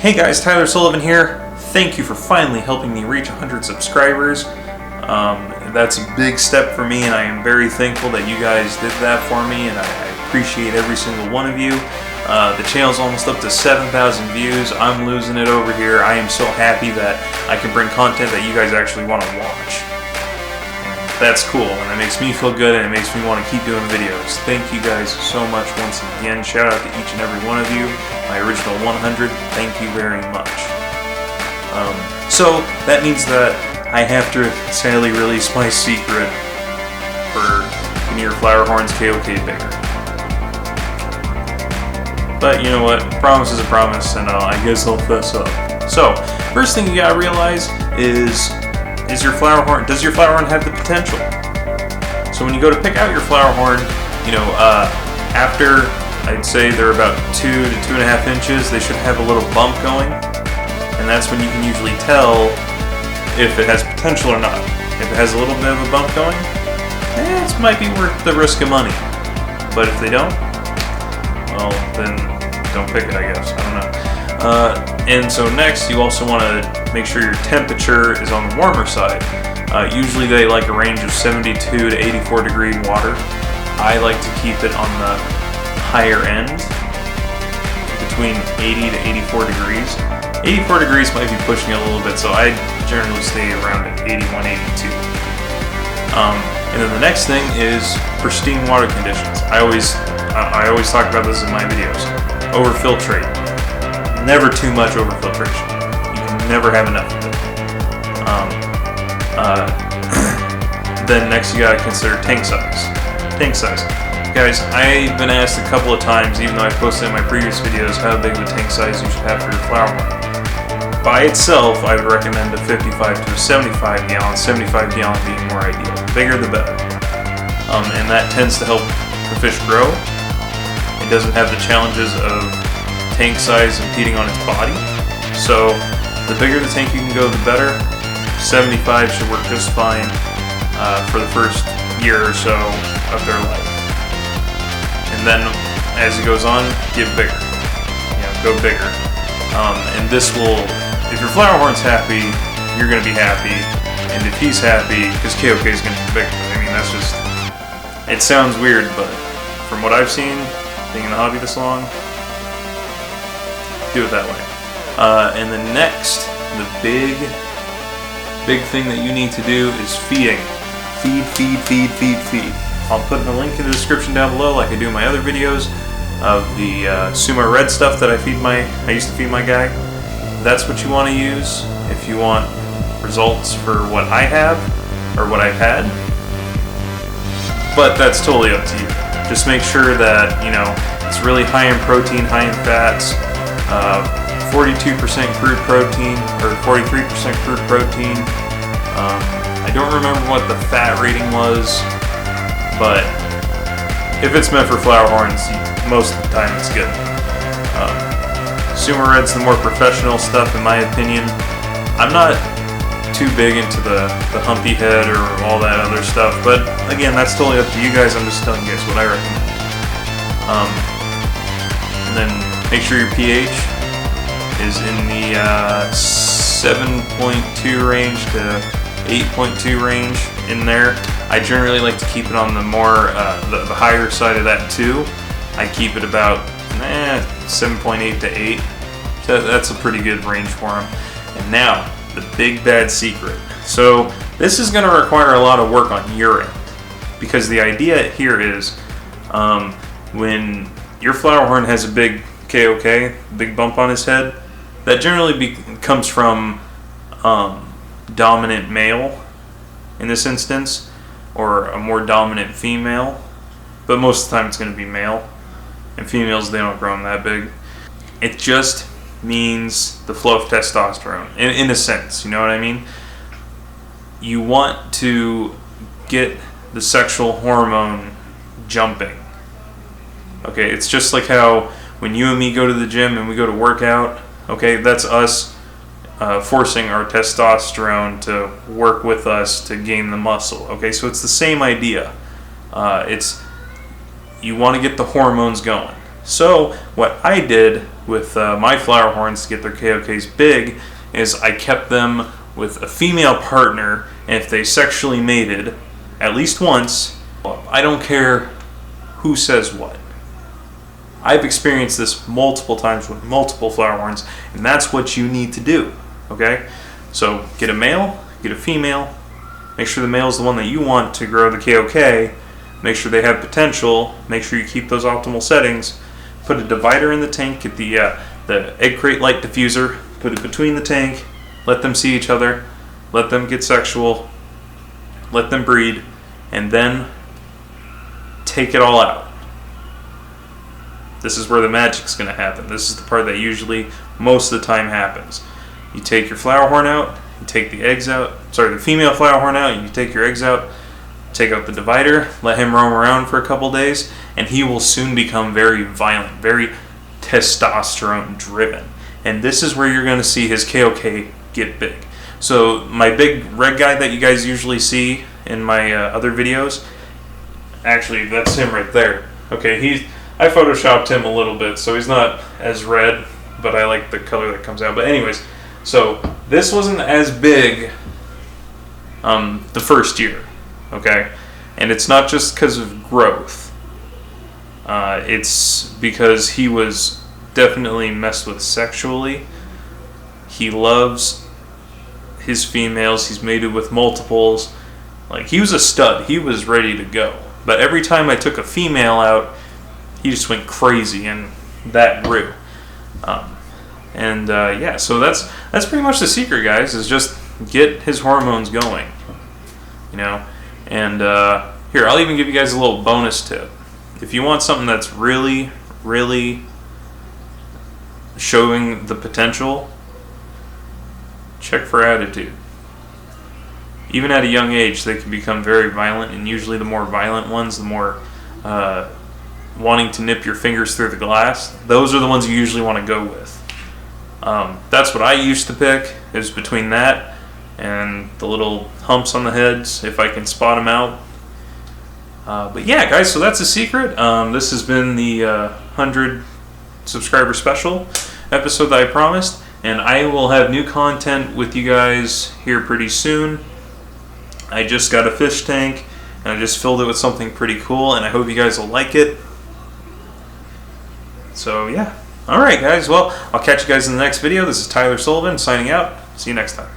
Hey guys, Tyler Sullivan here. Thank you for finally helping me reach 100 subscribers. That's a big step for me, and I am very thankful that you guys did that for me, and I appreciate every single one of you. The channel's almost up to 7,000 views. I'm losing it over here. I am so happy that I can bring content that you guys actually want to watch. That's cool, and it makes me feel good, and it makes me want to keep doing videos. Thank you guys so much once again. Shout out to each and every one of you. My original 100, thank you very much. So that means that I have to sadly release my secret for getting your Flowerhorn's KOK bigger. But you know what? Promise is a promise, and I guess I'll fess up. So, first thing you gotta realize is your Flowerhorn, does your Flowerhorn have the potential? So when you go to pick out your Flowerhorn, you know, after, I'd say they're about 2 to 2.5 inches, they should have a little bump going, and that's when you can usually tell if it has potential or not. If it has a little bit of a bump going, it might be worth the risk of money. But if they don't, well, then don't pick it, I guess. I don't know. And so next, you also want to make sure your temperature is on the warmer side. Usually they like a range of 72 to 84 degree water. I like to keep it on the higher end, between 80 to 84 degrees. 84 degrees might be pushing it a little bit, so I generally stay around at 81, 82. And then the next thing is pristine water conditions. I always talk about this in my videos. Overfiltrate. Never too much overfiltration. You can never have enough of it. Then next you gotta consider tank size. Tank size. Guys, I've been asked a couple of times, even though I posted in my previous videos, how big of a tank size you should have for your Flowerhorn. By itself, I would recommend a 55 to a 75 gallon, 75 gallon being more ideal. The bigger the better. And that tends to help the fish grow. It doesn't have the challenges of tank size impeding on its body. So the bigger the tank you can go, the better. 75 should work just fine for the first year or so of their life. And then as it goes on, get bigger. Go bigger. And this will, if your Flowerhorn's happy, you're going to be happy. And if he's happy, his KOK is going to be bigger. I mean, that's just, it sounds weird, but from what I've seen, being in the hobby this long, do it that way. And the next, the big thing that you need to do is feeding. Feed. I'll put in a link in the description down below, like I do in my other videos, of the Sumo Red stuff that I used to feed my guy. That's what you want to use if you want results for what I have, or what I've had. But that's totally up to you. Just make sure that, you know, it's really high in protein, high in fats, 42% crude protein, or 43% crude protein. I don't remember what the fat rating was, but if it's meant for Flowerhorns, most of the time it's good. Sumo Red's the more professional stuff, in my opinion. I'm not too big into the humpy head or all that other stuff, but again, that's totally up to you guys. I'm just telling you guys what I recommend. And then make sure your pH is in the 7.2 range to 8.2 range in there. I generally like to keep it on the more the higher side of that too. I keep it about 7.8 to 8. So that's a pretty good range for them. And now the big bad secret. So this is going to require a lot of work on your end, because the idea here is when your Flowerhorn has a big KOK, big bump on his head, that generally comes from dominant male in this instance, or a more dominant female, but most of the time it's going to be male, and females, they don't grow them that big. It just means the flow of testosterone, in a sense, you know what I mean? You want to get the sexual hormone jumping. Okay, it's just like how when you and me go to the gym and we go to work out, okay, that's us forcing our testosterone to work with us to gain the muscle. Okay, so it's the same idea. You want to get the hormones going. So what I did with my Flowerhorns to get their KOKs big is I kept them with a female partner, and if they sexually mated at least once, I don't care who says what. I've experienced this multiple times with multiple Flowerhorns, and that's what you need to do, okay? So get a male, get a female, make sure the male is the one that you want to grow the KOK, make sure they have potential, make sure you keep those optimal settings, put a divider in the tank, get the egg crate light diffuser, put it between the tank, let them see each other, let them get sexual, let them breed, and then take it all out. This is where the magic's going to happen. This is the part that usually most of the time happens. You take your Flowerhorn out, you take the eggs out, the female Flowerhorn out, you take your eggs out, take out the divider, let him roam around for a couple days, and he will soon become very violent, very testosterone driven. And this is where you're going to see his KOK get big. So my big red guy that you guys usually see in my other videos, actually that's him right there. Okay, I photoshopped him a little bit, so he's not as red, but I like the color that comes out. But anyways, so this wasn't as big the first year, okay? And it's not just because of growth. It's because he was definitely messed with sexually. He loves his females. He's mated with multiples. Like, he was a stud. He was ready to go. But every time I took a female out, he just went crazy, and that grew. Yeah, so that's pretty much the secret, guys, is just get his hormones going, you know. And here, I'll even give you guys a little bonus tip. If you want something that's really, really showing the potential, check for attitude. Even at a young age, they can become very violent, and usually the more violent ones, the more wanting to nip your fingers through the glass, those are the ones you usually want to go with. That's what I used to pick, is between that and the little humps on the heads, if I can spot them out. But yeah, guys, so that's the secret. This has been the 100 subscriber special episode that I promised, and I will have new content with you guys here pretty soon. I just got a fish tank, and I just filled it with something pretty cool, and I hope you guys will like it. So yeah. Alright guys, well, I'll catch you guys in the next video. This is Tyler Sullivan signing out. See you next time.